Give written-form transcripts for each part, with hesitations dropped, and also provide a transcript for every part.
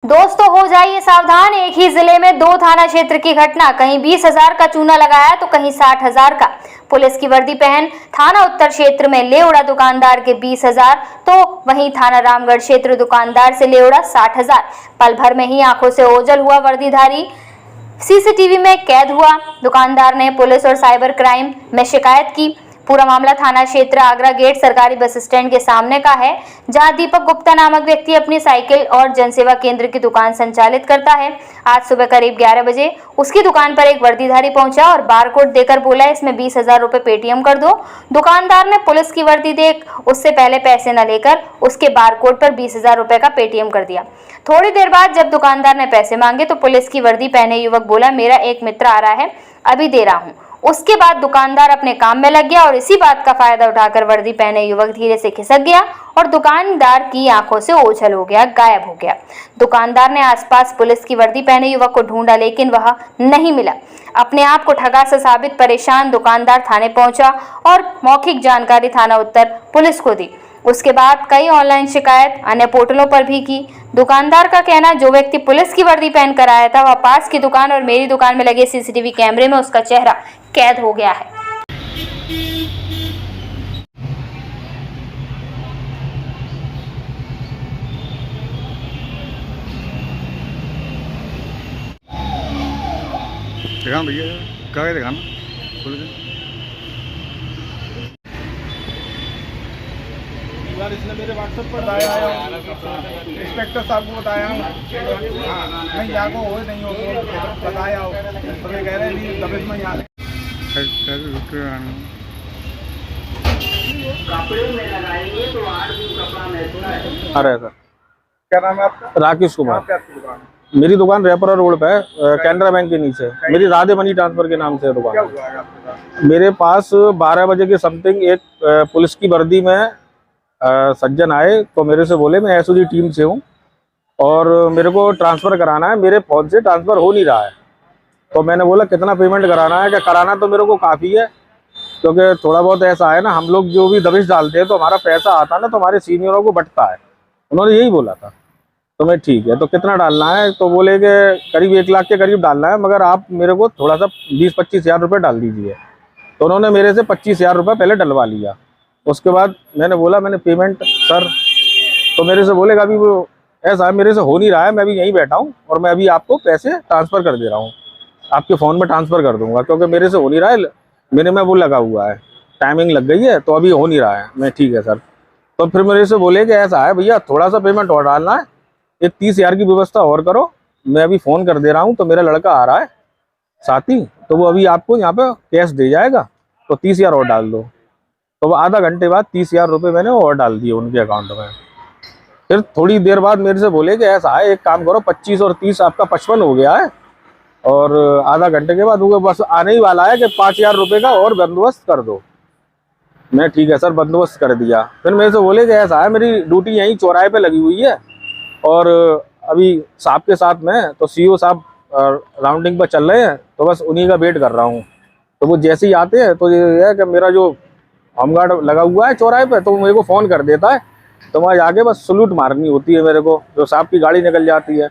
दोस्तों हो जाइए सावधान, एक ही जिले में दो थाना क्षेत्र की घटना। कहीं 20,000 का चूना लगाया तो कहीं 60,000 का। पुलिस की वर्दी पहन थाना उत्तर क्षेत्र में ले उड़ा दुकानदार के 20,000, तो वहीं थाना रामगढ़ क्षेत्र दुकानदार से ले उड़ा 60,000। पल भर में ही आंखों से ओझल हुआ वर्दीधारी सीसीटीवी में कैद हुआ। दुकानदार ने पुलिस और साइबर क्राइम में शिकायत की। पूरा मामला थाना क्षेत्र आगरा गेट सरकारी बस स्टैंड के सामने का है, जहां दीपक गुप्ता नामक व्यक्ति अपनी साइकिल और जनसेवा केंद्र की दुकान संचालित करता है। आज सुबह करीब 11 बजे उसकी दुकान पर एक वर्दीधारी पहुंचा और बारकोड देकर बोला, इसमें 20,000 रुपए पेटीएम कर दो। दुकानदार ने पुलिस की वर्दी देख उससे पहले पैसे न लेकर उसके बारकोड पर 20,000 रुपए का पेटीएम कर दिया। थोड़ी देर बाद जब दुकानदार ने पैसे मांगे तो पुलिस की वर्दी पहने युवक बोला, मेरा एक मित्र आ रहा है, अभी दे रहा हूँ। उसके बाद दुकानदार अपने काम में लग गया और इसी बात का फायदा उठाकर वर्दी पहने युवक धीरे से खिसक गया और दुकानदार की आंखों से ओझल हो गया, गायब हो गया। दुकानदार ने आसपास पुलिस की वर्दी पहने युवक को ढूंढा, लेकिन वह नहीं मिला। अपने आप को ठगा सा साबित परेशान दुकानदार थाने पहुंचा और मौखिक जानकारी थाना उत्तर पुलिस को दी। उसके बाद कई ऑनलाइन शिकायत अन्य पोर्टलों पर भी की। दुकानदार का कहना, जो व्यक्ति पुलिस की वर्दी पहन कर आया था वह पास की दुकान और मेरी दुकान में लगे सीसीटीवी कैमरे में उसका चेहरा कैद हो गया है। दिखाना भैया, क्या दिखाना इसने मेरे व्हाट्सएप पर बताया, इंस्पेक्टर साहब को बताया, नहीं यहाँ को हो नहीं हो तो बताया हो, तो वे कह रहे हैं दबिश में यहाँ कपड़े में लगाएंगे तो 8 दिन कपड़ा महसूस है। अरे सर, क्या नाम है आपका? राकेश कुमार। क्या आपकी दुकान? मेरी दुकान रेपरा रोड पे है, कैनरा बैंक के नीचे। मेरी राधे मनी ट्रांसफर के नाम से दुकान। क्या हुआ है आपके पास? मेरे पास 12 बजे के समथिंग एक पुलिस की वर्दी में सज्जन आए तो मेरे से बोले, मैं एसओजी टीम से हूँ और मेरे को ट्रांसफ़र कराना है, मेरे फ़ोन से ट्रांसफ़र हो नहीं रहा है। तो मैंने बोला, कितना पेमेंट कराना है? क्या कराना तो मेरे को काफ़ी है, क्योंकि थोड़ा बहुत ऐसा है ना, हम लोग जो भी दबिश डालते हैं तो हमारा पैसा आता है ना, तो हमारे सीनियरों को बंटता है। उन्होंने यही बोला था। तो मैं ठीक है, तो कितना डालना है? तो बोले कि करीब 1 लाख के करीब डालना है, मगर आप मेरे को थोड़ा सा 20-25 हज़ार रुपये डाल दीजिए। तो उन्होंने मेरे से 25 हज़ार रुपये पहले डलवा लिया। उसके बाद मैंने बोला, मैंने पेमेंट सर, तो मेरे से बोलेगा अभी वो ऐसा है, मेरे से हो नहीं रहा है, मैं अभी यहीं बैठा हूँ और मैं अभी आपको पैसे ट्रांसफ़र कर दे रहा हूँ, आपके फ़ोन में ट्रांसफ़र कर दूँगा, क्योंकि मेरे से हो नहीं रहा है, मेरे में वो लगा हुआ है, टाइमिंग लग गई है, तो अभी हो नहीं रहा है। मैं ठीक है सर। तो फिर मेरे से बोले कि ऐसा है भैया, थोड़ा सा पेमेंट और डालना है, एक 30 हज़ार की व्यवस्था और करो, मैं अभी फ़ोन कर दे रहा हूँ। तो मेरा लड़का आ रहा है साथी, तो वो अभी आपको यहाँ पे कैश दे जाएगा, तो 30 हज़ार और डाल दो। तो वो आधा घंटे बाद 30 हज़ार रुपये मैंने और डाल दिए उनके अकाउंट में। फिर थोड़ी देर बाद मेरे से बोले कि ऐसा है, एक काम करो, 25 और 30 आपका 55 हो गया है, और आधा घंटे के बाद वो बस आने ही वाला है कि 5 हज़ार रुपये का और बंदोबस्त कर दो। मैं ठीक है सर, बंदोबस्त कर दिया। फिर मेरे से बोले कि ऐसा है, मेरी ड्यूटी यहीं चौराहे पे लगी हुई है और अभी साहब के साथ में, तो सीईओ साहब राउंडिंग पर चल रहे हैं, तो बस उन्हीं का वेट कर रहा हूँ। तो वो जैसे ही आते हैं तो ये है कि मेरा जो होमगार्ड लगा हुआ है चौराहे पे, तो मेरे को फ़ोन कर देता है, तो वहाँ जाके बस सलूट मारनी होती है मेरे को, जो साहब की गाड़ी निकल जाती है,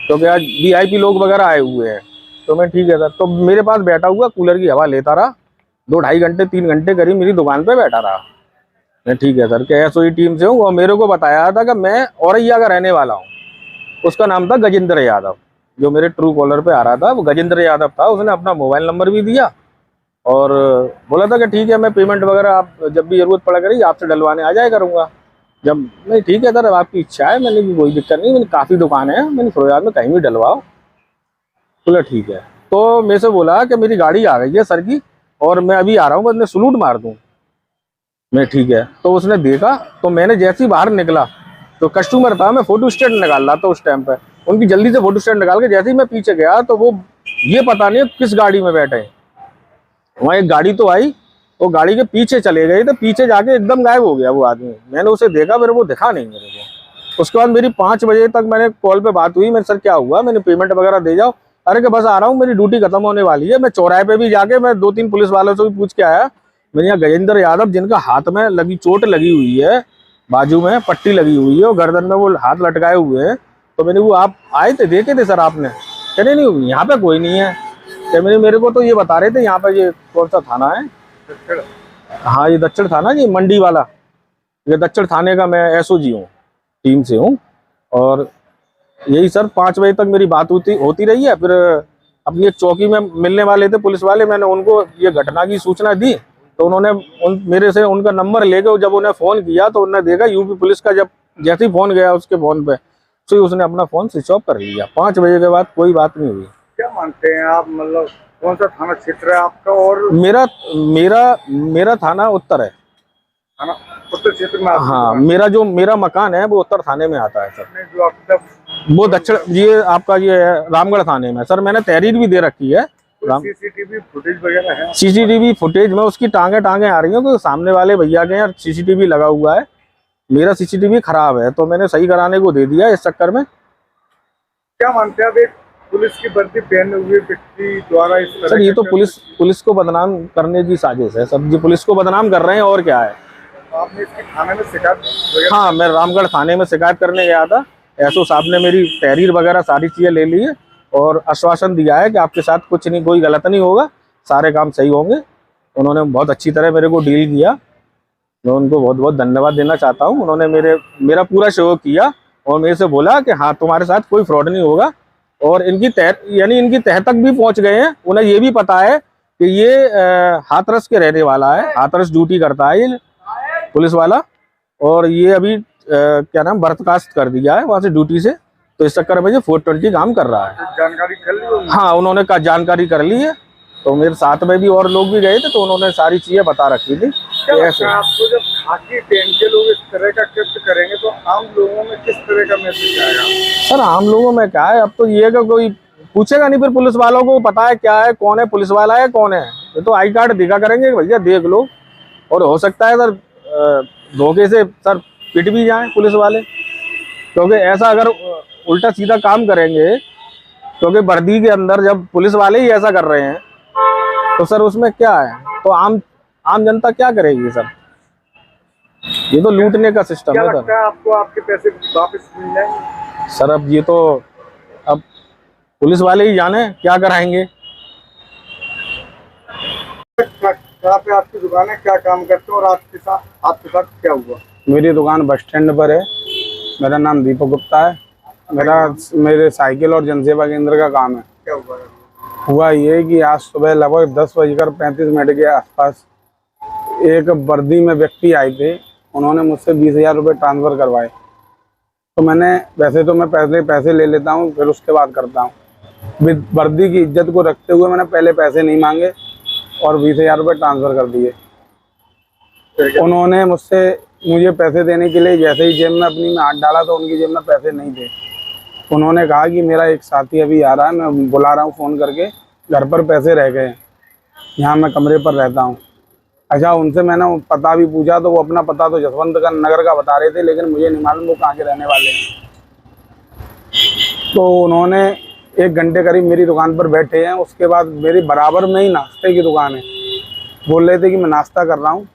क्योंकि आज वीआईपी लोग वगैरह आए हुए हैं। तो मैं ठीक है सर। तो मेरे पास बैठा हुआ कूलर की हवा लेता रहा, 2-2.5 घंटे 3 घंटे करीब मेरी दुकान पे बैठा रहा। मैं ठीक है सर, कि एसओजी टीम से हूँ, और मेरे को बताया था कि मैं औरैया का रहने वाला हूँ। उसका नाम था गजेंद्र यादव, जो मेरे ट्रू कॉलर पे आ रहा था वो गजेंद्र यादव था। उसने अपना मोबाइल नंबर भी दिया और बोला था कि ठीक है, मैं पेमेंट वगैरह आप जब भी ज़रूरत पड़ा करेगी आपसे डलवाने आ जाया करूँगा। जब नहीं ठीक है सर, आपकी इच्छा है, मैंने भी कोई दिक्कत नहीं, मैंने काफ़ी दुकान है, मैंने फिरोजाबाद में कहीं भी डलवाओ। बोला ठीक है। तो मेरे से बोला कि मेरी गाड़ी आ गई है सर की और मैं अभी आ रहा हूँ, बस मैं सलूट मार दूँ। मैं ठीक है। तो उसने देखा, तो मैंने जैसे ही बाहर निकला तो कस्टमर था, मैं फ़ोटो स्टेट निकाल रहा था उस टाइम पर, उनकी जल्दी से फ़ोटो स्टेट निकाल के जैसे ही मैं पीछे गया तो वो ये पता नहीं किस गाड़ी में बैठे, वहाँ एक गाड़ी तो आई, वो गाड़ी के पीछे चले गए, तो पीछे जाके एकदम गायब हो गया वो आदमी। मैंने उसे देखा, मेरे वो दिखा नहीं मेरे को। उसके बाद मेरी 5 बजे तक मैंने कॉल पे बात हुई, मेरे सर क्या हुआ, मैंने पेमेंट वगैरह दे जाओ। अरे कि बस आ रहा हूँ, मेरी ड्यूटी खत्म होने वाली है। मैं चौराहे पे भी जाके मैं 2-3 पुलिस वालों से भी पूछ के आया। मैंने यहाँ गजेंद्र यादव, जिनका हाथ में लगी चोट लगी हुई है, बाजू में पट्टी लगी हुई है और गर्दन में वो हाथ लटकाए हुए हैं, तो मैंने वो आप आए थे, देखे थे सर आपने? कह रहे नहीं यहाँ पे कोई नहीं है। क्या मेरे को तो ये बता रहे थे यहाँ पे ये कौन सा थाना है? हाँ ये दक्षिण थाना जी, मंडी वाला। ये दक्षिण थाने का मैं एसओजी हूँ, टीम से हूँ। और यही सर 5 बजे तक मेरी बात होती रही है। फिर अपनी एक चौकी में मिलने वाले थे पुलिस वाले, मैंने उनको ये घटना की सूचना दी तो उन्होंने मेरे से उनका नंबर लेके जब उन्हें फ़ोन किया तो उन्होंने देखा यूपी पुलिस का, जब जैसे ही फ़ोन गया उसके फ़ोन पे तो उसने अपना फ़ोन स्विच ऑफ कर लिया। 5 बजे के बाद कोई बात नहीं हुई। क्या मानते हैं आप, मतलब कौन सा थाना क्षेत्र है आपका? और मेरा थाना उत्तर है। थाना उत्तर क्षेत्र में? हाँ, मेरा मकान है वो उत्तर थाने में आता है सर। जो आपका वो दक्षिण, ये आपका ये रामगढ़ थाने में सर। मैंने तहरीर भी दे रखी है। सीसीटीवी फुटेज वगैरह है? सीसीटीवी फुटेज में उसकी टांगे आ रही हैं कि सामने वाले भैया के यार सीसीटीवी लगा हुआ है, मेरा सीसीटीवी खराब है, तो मैंने सही कराने को दे दिया। इस चक्कर में क्या मानते हैं आप, एक पुलिस की वर्दी पहने हुए व्यक्ति द्वारा इस तरह? सर ये तो पुलिस को बदनाम करने की साजिश है सर जी। पुलिस को बदनाम कर रहे हैं और क्या है। आपने इसकी थाने में शिकायत? हाँ, मैं रामगढ़ थाने में शिकायत करने गया था। एसओ साहब ने मेरी तहरीर वगैरह सारी चीजें ले ली है और आश्वासन दिया है कि आपके साथ कुछ नहीं, कोई गलत नहीं होगा, सारे काम सही होंगे। उन्होंने बहुत अच्छी तरह मेरे को डील किया, मैं उनको बहुत बहुत धन्यवाद देना चाहता हूँ। उन्होंने मेरा पूरा सहयोग किया और मेरे से बोला कि हाँ तुम्हारे साथ कोई फ्रॉड नहीं होगा। और इनकी तह तक भी पहुँच गए हैं। उन्हें ये भी पता है कि ये हाथरस के रहने वाला है, हाथरस ड्यूटी करता है ये पुलिस वाला, और ये अभी क्या नाम बर्खास्त कर दिया है वहाँ से ड्यूटी से। तो इस चक्कर में ये 420 काम कर रहा है। जानकारी कर ली? हाँ, उन्होंने जानकारी कर ली है। तो मेरे साथ में भी और लोग भी गए थे तो उन्होंने सारी चीजें बता रखी थी। ऐसे आपको जब खाकी पहन के लोग इस तरह का कृत्य करेंगे तो आम लोगों में किस तरह का मैसेज आएगा? सर आम लोगों में क्या है, अब तो ये कि कोई पूछेगा नहीं, फिर पुलिस वालों को पता है क्या है, कौन है पुलिस वाला है कौन है। ये तो आई कार्ड दिखा करेंगे भैया देख लो। और हो सकता है सर धोखे से सर पिट भी जाए पुलिस वाले, क्योंकि ऐसा अगर उल्टा सीधा काम करेंगे, क्योंकि वर्दी के अंदर जब पुलिस वाले ही ऐसा कर रहे हैं तो सर उसमें क्या है, तो आम जनता क्या करेगी सर? ये तो लूटने का सिस्टम है सर। आपको आपके पैसे वापस मिल जाएंगे? सर अब ये तो अब पुलिस वाले ही जाने क्या कराएंगे। कहाँ पे आपकी दुकान है, क्या काम करते हो और आपके साथ क्या हुआ? मेरी दुकान बस स्टैंड पर है। मेरा नाम दीपक गुप्ता है। मेरे साइकिल और जनसेवा केंद्र का काम है। क्या हुआ ये कि आज सुबह लगभग 10:35 के आसपास एक वर्दी में व्यक्ति आए थे। उन्होंने मुझसे 20,000 रुपये ट्रांसफ़र करवाए। तो वैसे तो मैं पहले पैसे ले लेता हूँ फिर उसके बाद करता हूँ। वर्दी की इज्जत को रखते हुए मैंने पहले पैसे नहीं मांगे और 20,000 रुपये ट्रांसफ़र कर दिए। उन्होंने मुझे पैसे देने के लिए जैसे ही जेब में अपनी में हाथ डाला तो उनकी जेब में पैसे नहीं थे। उन्होंने कहा कि मेरा एक साथी अभी आ रहा है, मैं बुला रहा हूँ फ़ोन करके, घर पर पैसे रह गए, यहाँ मैं कमरे पर रहता हूँ। अच्छा, उनसे मैंने पता भी पूछा तो वो अपना पता तो जसवंत का नगर का बता रहे थे, लेकिन मुझे नहीं मालूम वो कहाँ के रहने वाले हैं। तो उन्होंने 1 घंटे करीब मेरी दुकान पर बैठे हैं। उसके बाद मेरी बराबर में ही नाश्ते की दुकान है। बोल रहे थे कि मैं नाश्ता कर रहा हूँ,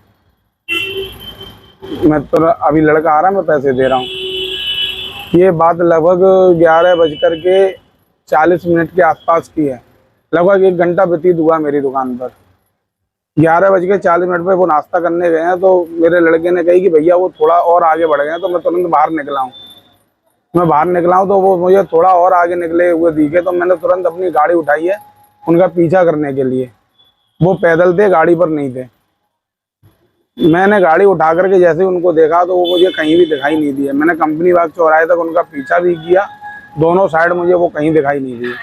मैं तो अभी लड़का आ रहा है, मैं पैसे दे रहा हूँ। ये बात लगभग 11:40 के आसपास की है। लगभग 1 घंटा व्यतीत हुआ मेरी दुकान पर। 11:40 पे वो नाश्ता करने गए हैं तो मेरे लड़के ने कही कि भैया वो थोड़ा और आगे बढ़ गए हैं। तो मैं तुरंत बाहर निकला हूँ। मैं बाहर निकला हूँ तो वो मुझे थोड़ा और आगे निकले हुए दिखे तो मैंने तुरंत अपनी गाड़ी उठाई है उनका पीछा करने के लिए। वो पैदल थे, गाड़ी पर नहीं थे। मैंने गाड़ी उठा करके जैसे उनको देखा तो वो मुझे कहीं भी दिखाई नहीं दिए। मैंने कंपनी बाग चौराहे तक उनका पीछा भी किया, दोनों साइड मुझे वो कहीं दिखाई नहीं दिए।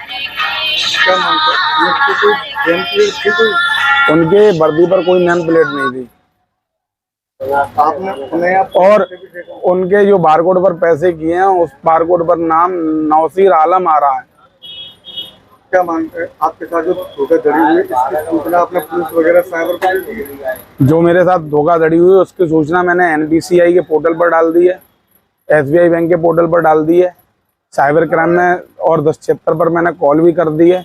उनके वर्दी पर कोई नेम प्लेट नहीं थी। और उनके जो बारकोड पर पैसे किए हैं उस बारकोड पर नाम नौसीर आलम आ रहा है। क्या मानते हैं आपके साथ जो धोखाधड़ी हुई इसकी सूचना आपने पुलिस वगैरह साइबर को दे दी है? जो मेरे साथ धोखाधड़ी हुई उसकी सूचना मैंने NPCI के पोर्टल पर डाल दी है, SBI बैंक के पोर्टल पर डाल दी है, साइबर क्राइम में और 1076 पर मैंने कॉल भी कर दी है।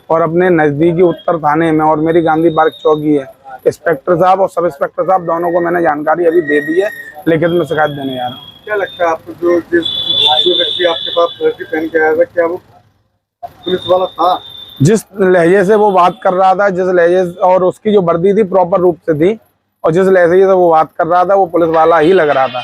और अपने नज़दीकी उत्तर थाने में और मेरी गांधी पार्क चौकी है, इंस्पेक्टर साहब और सब इंस्पेक्टर साहब दोनों को मैंने जानकारी अभी दे दी है, लिखित में शिकायत देने जा रहा हूँ। क्या लगता है आपको जो व्यक्ति आपके पास वर्दी पहन के आया था, क्या वो पुलिस वाला था? जिस लहजे से वो बात कर रहा था, जिस लहजे और उसकी जो वर्दी थी प्रॉपर रूप से थी, और जिस लहजे से वो बात कर रहा था वो पुलिस वाला ही लग रहा था।